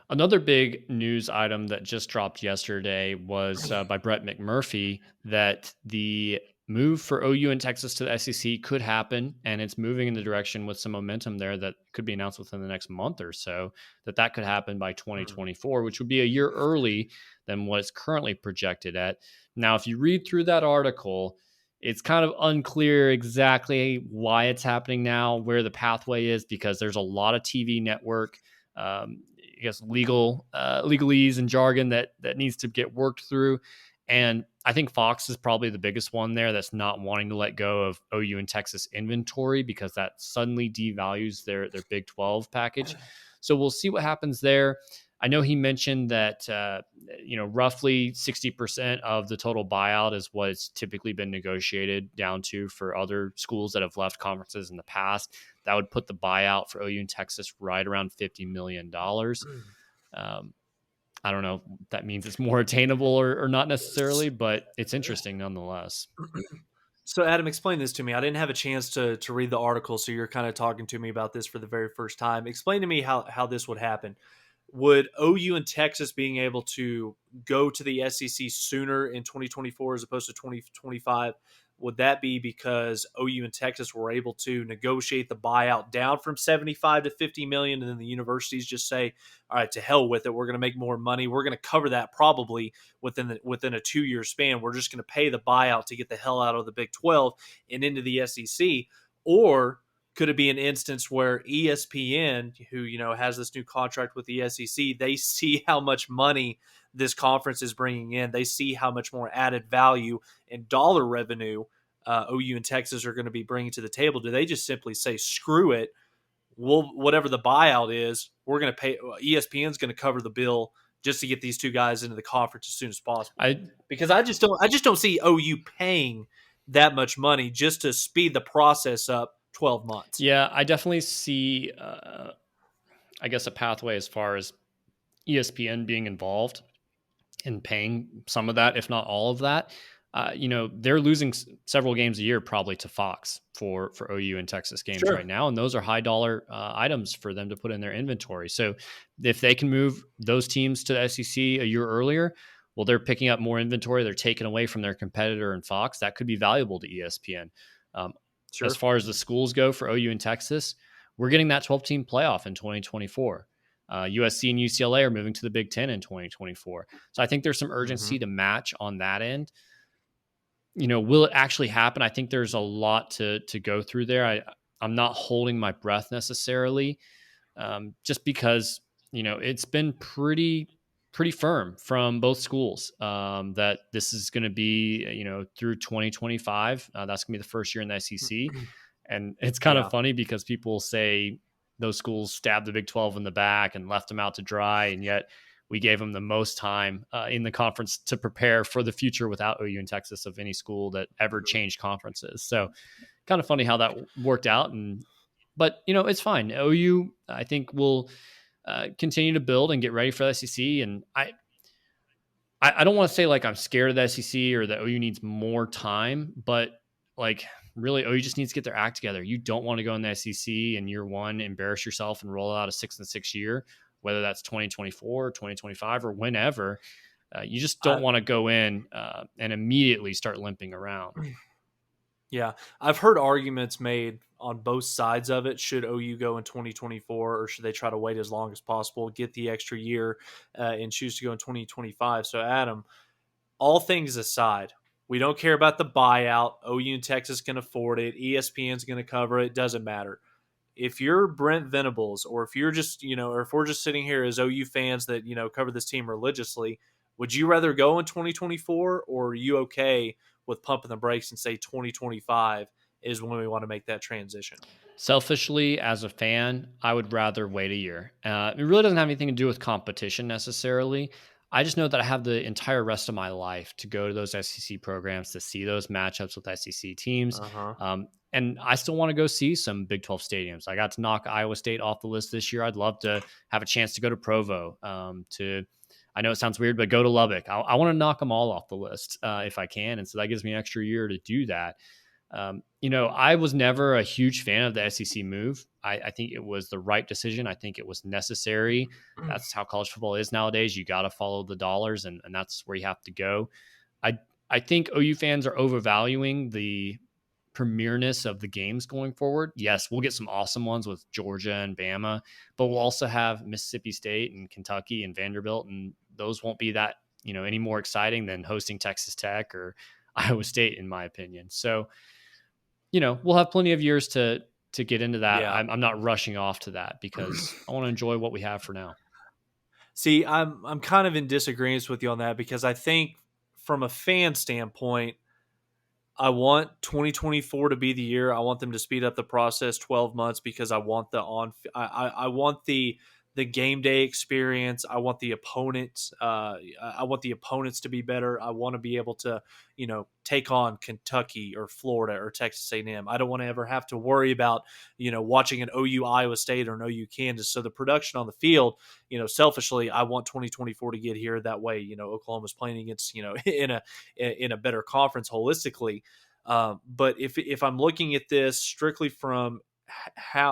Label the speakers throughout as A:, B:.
A: Another big news item that just dropped yesterday was by Brett McMurphy that the move for OU and Texas to the SEC could happen, and it's moving in the direction with some momentum there that could be announced within the next month or so. That could happen by
B: Mm.
A: 2024, which would be a year early than what it's currently projected at. Now, if you read through that article, it's kind of unclear exactly why it's happening now, where the pathway is, because there's a lot of TV network. I guess legalese and jargon that needs to get worked through. And I think Fox is probably the biggest one there that's not wanting to let go of OU and Texas inventory because that suddenly devalues their Big 12 package. So we'll see what happens there. I know he mentioned that roughly 60% of the total buyout is what it's typically been negotiated down to for other schools that have left conferences in the past. That would put the buyout for OU and Texas right around $50 million. I don't know if that means it's more attainable or not necessarily, but it's interesting nonetheless.
B: So, Adam, explain this to me. I didn't have a chance to read the article, so you're kind of talking to me about this for the very first time. Explain to me how this would happen. Would OU and Texas being able to go to the SEC sooner in 2024 as opposed to 2025? Would that be because OU and Texas were able to negotiate the buyout down from 75 to 50 million, and then the universities just say, "All right, to hell with it. We're going to make more money. We're going to cover that probably within a 2 year span. We're just going to pay the buyout to get the hell out of the Big 12 and into the SEC." Or could it be an instance where ESPN, who has this new contract with the SEC, they see how much money this conference is bringing in, they see how much more added value and dollar revenue OU and Texas are going to be bringing to the table? Do they just simply say, "Screw it, whatever the buyout is, we're going to pay"? ESPN's going to cover the bill just to get these two guys into the conference as soon as possible.
A: I
B: Because I just don't see OU paying that much money just to speed the process up 12 months.
A: Yeah, I definitely see, I guess, a pathway as far as ESPN being involved and paying some of that, if not all of that. They're losing several games a year probably to Fox for OU and Texas games
B: Sure.
A: right now, and those are high dollar items for them to put in their inventory. So if they can move those teams to the SEC a year earlier, well, they're picking up more inventory. They're taking away from their competitor in Fox. That could be valuable to ESPN. Um, as
B: Sure.
A: far as the schools go for OU and Texas, we're getting that 12-team playoff in 2024. USC and UCLA are moving to the Big Ten in 2024. So I think there's some
B: Hmm.
A: urgency to match on that end. Will it actually happen? I think there's a lot to go through there. I'm not holding my breath necessarily, just because it's been pretty firm from both schools that this is going to be through 2025. That's going to be the first year in the SEC, and it's kind of
B: Yeah.
A: funny because people say those schools stabbed the Big 12 in the back and left them out to dry, and yet we gave them the most time in the conference to prepare for the future without OU and Texas of any school that ever changed conferences. So kind of funny how that worked out. But it's fine. OU, I think, will continue to build and get ready for the SEC. And I don't want to say like I'm scared of the SEC or that OU needs more time, but like really OU just needs to get their act together. You don't want to go in the SEC in year one, embarrass yourself and roll out a 6-6 year, whether that's 2024, 2025, or whenever. You just don't
B: I,
A: want to go in and immediately start limping around.
B: yeah. I've heard arguments made on both sides of it. Should OU go in 2024, or should they try to wait as long as possible, get the extra year, and choose to go in 2025? So, Adam, all things aside, we don't care about the buyout. OU and Texas can afford it. ESPN's going to cover it. Doesn't matter. If you're Brent Venables, or if you're just, or if we're just sitting here as OU fans that, cover this team religiously, would you rather go in 2024, or are you okay with pumping the brakes and say 2025 is when we want to make that transition?
A: Selfishly, as a fan, I would rather wait a year. It really doesn't have anything to do with competition necessarily. I just know that I have the entire rest of my life to go to those SEC programs, to see those matchups with SEC teams.
B: Uh huh.
A: And I still want to go see some Big 12 stadiums. I got to knock Iowa State off the list this year. I'd love to have a chance to go to Provo, I know it sounds weird, but go to Lubbock. I want to knock them all off the list if I can. And so that gives me an extra year to do that. I was never a huge fan of the SEC move. I think it was the right decision. I think it was necessary. That's how college football is nowadays. You got to follow the dollars, and that's where you have to go. I I think OU fans are overvaluing the premierness of the games going forward. Yes, we'll get some awesome ones with Georgia and Bama, but we'll also have Mississippi State and Kentucky and Vanderbilt, and those won't be that, any more exciting than hosting Texas Tech or Iowa State, in my opinion. So, we'll have plenty of years to get into that.
B: Yeah.
A: I'm not rushing off to that because I want to enjoy what we have for now.
B: See, I'm kind of in disagreement with you on that because I think from a fan standpoint, I want 2024 to be the year. I want them to speed up the process 12 months because I want I want the game day experience. I want the opponents. I want the opponents to be better. I want to be able to, take on Kentucky or Florida or Texas A&M. I don't want to ever have to worry about, watching an OU Iowa State or an OU Kansas. So the production on the field, selfishly, I want 2024 to get here. That way, Oklahoma's playing against, in a better conference holistically. But if I'm looking at this strictly from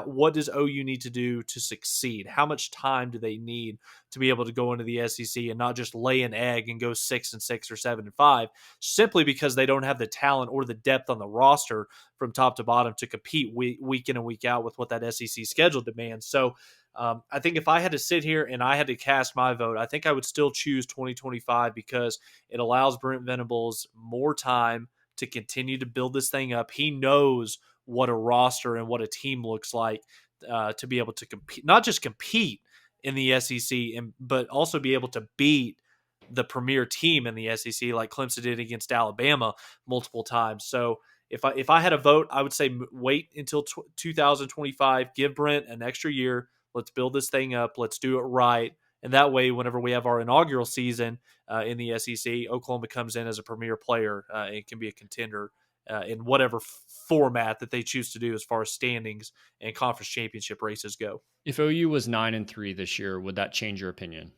B: what does OU need to do to succeed? How much time do they need to be able to go into the SEC and not just lay an egg and go 6-6 or 7-5, simply because they don't have the talent or the depth on the roster from top to bottom to compete week in and week out with what that SEC schedule demands. So I think if I had to sit here and I had to cast my vote, I think I would still choose 2025 because it allows Brent Venables more time to continue to build this thing up. He knows what a roster and what a team looks like to be able to compete, not just compete in the SEC, but also be able to beat the premier team in the SEC like Clemson did against Alabama multiple times. So if I had a vote, I would say wait until 2025, give Brent an extra year. Let's build this thing up. Let's do it right. And that way, whenever we have our inaugural season in the SEC, Oklahoma comes in as a premier player and can be a contender in whatever format that they choose to do as far as standings and conference championship races go.
A: If OU was 9-3 this year, would that change your opinion?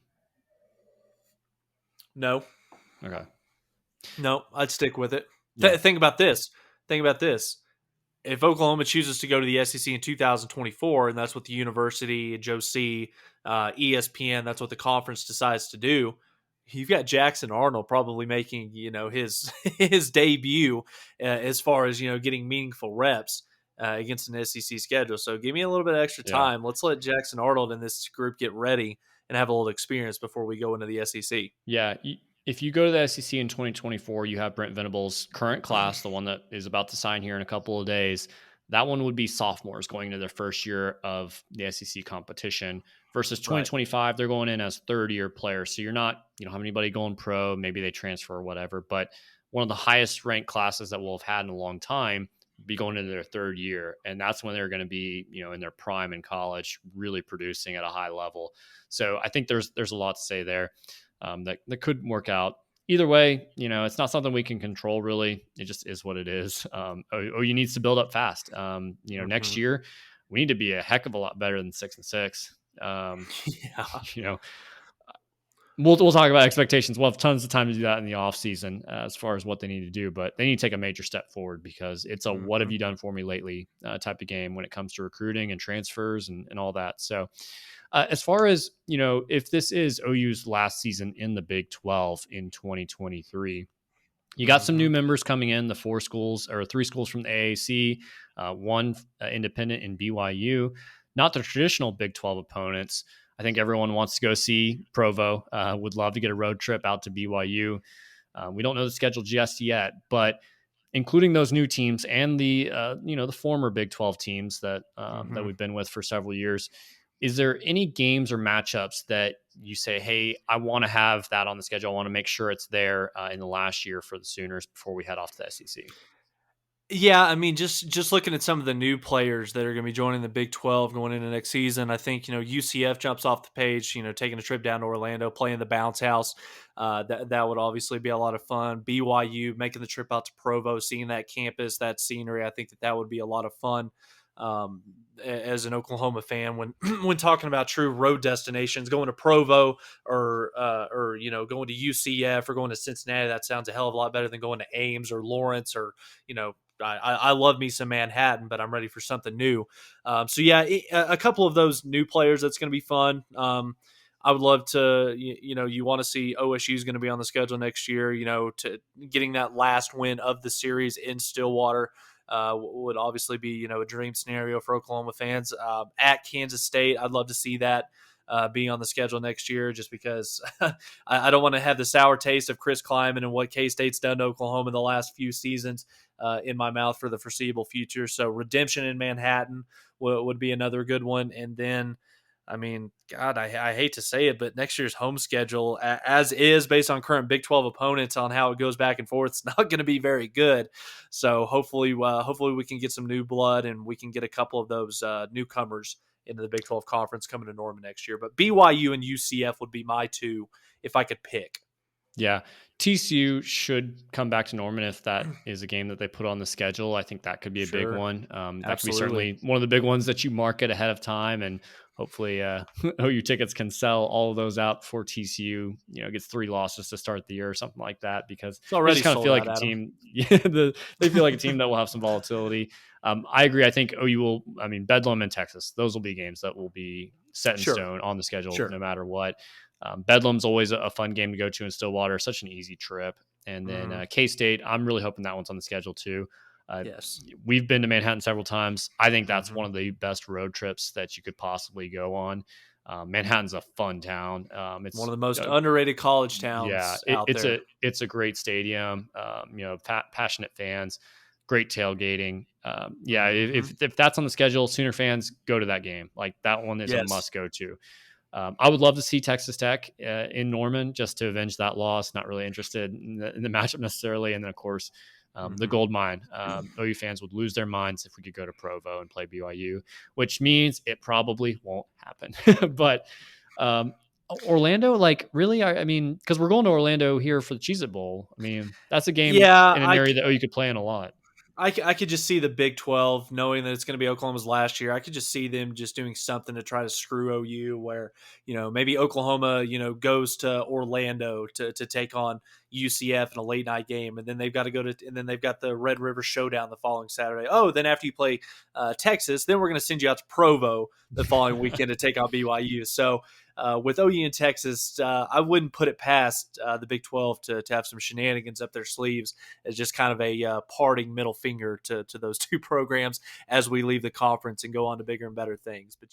B: No.
A: Okay.
B: No, I'd stick with it.
A: Yeah.
B: Think about this. If Oklahoma chooses to go to the SEC in 2024, and that's what the university, Joe C., ESPN, that's what the conference decides to do, you've got Jackson Arnold probably making, his his debut as far as, getting meaningful reps against an SEC schedule. So give me a little bit of extra time. Let's let Jackson Arnold and this group get ready and have a little experience before we go into the SEC.
A: Yeah. If you go to the SEC in 2024, you have Brent Venables' current class, the one that is about to sign here in a couple of days. That one would be sophomores going into their first year of the SEC competition versus 2025. Right. They're going in as third-year players. So you're not, have anybody going pro, maybe they transfer or whatever, but one of the highest ranked classes that we'll have had in a long time be going into their third year. And that's when they're going to be, in their prime in college, really producing at a high level. So I think there's a lot to say there. That could work out. Either way, it's not something we can control, really. It just is what it is. OU needs to build up fast. Next year, we need to be a heck of a lot better than 6-6. We'll talk about expectations. We'll have tons of time to do that in the off season as far as what they need to do, but they need to take a major step forward because it's a what have you done for me lately type of game when it comes to recruiting and transfers and all that. So as far as, if this is OU's last season in the Big 12 in 2023, you got some new members coming in, the 3 schools from the AAC, one independent in BYU, not the traditional Big 12 opponents. I think everyone wants to go see Provo, would love to get a road trip out to BYU. We don't know the schedule just yet, but including those new teams and the former Big 12 teams that we've been with for several years, is there any games or matchups that you say, hey, I want to have that on the schedule? I want to make sure it's there in the last year for the Sooners before we head off to the SEC?
B: Yeah, I mean, just looking at some of the new players that are going to be joining the Big 12 going into next season, I think, UCF jumps off the page, taking a trip down to Orlando, playing the bounce house. That would obviously be a lot of fun. BYU making the trip out to Provo, seeing that campus, that scenery, I think that would be a lot of fun. As an Oklahoma fan, when talking about true road destinations, going to Provo or going to UCF or going to Cincinnati, that sounds a hell of a lot better than going to Ames or Lawrence or I love me some Manhattan, but I'm ready for something new. So yeah, a couple of those new players that's going to be fun. I would love to, you want to see OSU is going to be on the schedule next year. To getting that last win of the series in Stillwater would obviously be, a dream scenario for Oklahoma fans. At Kansas State, I'd love to see that being on the schedule next year, just because I don't want to have the sour taste of Chris Kleiman and what K-State's done to Oklahoma in the last few seasons in my mouth for the foreseeable future. So redemption in Manhattan would be another good one. And then, I mean, God, I hate to say it, but next year's home schedule, as is based on current Big 12 opponents, on how it goes back and forth, it's not going to be very good. So hopefully we can get some new blood and we can get a couple of those newcomers into the Big 12 conference coming to Norman next year. But BYU and UCF would be my two if I could pick.
A: Yeah. TCU should come back to Norman if that is a game that they put on the schedule. I think that could be a big one. That could be certainly one of the big ones that you market ahead of time. And hopefully OU tickets can sell all of those out before TCU, gets 3 losses to start the year or something like that, because
B: it's already
A: they just kind of feel like a team. They feel like a team that will have some volatility. I agree. I think OU will, Bedlam and Texas, those will be games that will be set in stone on the schedule no matter what. Bedlam's always a fun game to go to in Stillwater, such an easy trip. And then K-State, I'm really hoping that one's on the schedule too.
B: Yes.
A: We've been to Manhattan several times. I think that's one of the best road trips that you could possibly go on. Manhattan's a fun town. It's
B: one of the most underrated college towns out there.
A: It's a great stadium, passionate fans, great tailgating. If that's on the schedule, Sooner fans go to that game. Like, that one is a must go to. I would love to see Texas Tech in Norman just to avenge that loss. Not really interested in the matchup necessarily. And then, of course, the gold mine. OU fans would lose their minds if we could go to Provo and play BYU, which means it probably won't happen. But Orlando, really, because we're going to Orlando here for the Cheez-It Bowl. That's a game in an area that OU could play in a lot.
B: I could just see the Big 12 knowing that it's going to be Oklahoma's last year. I could just see them just doing something to try to screw OU, where, maybe Oklahoma, goes to Orlando to take on UCF in a late night game. And then they've got and then they've got the Red River Showdown the following Saturday. Oh, then after you play Texas, then we're going to send you out to Provo the following weekend to take on BYU. So, with OU and Texas, I wouldn't put it past the Big 12 to have some shenanigans up their sleeves as just kind of a parting middle finger to those two programs as we leave the conference and go on to bigger and better things. But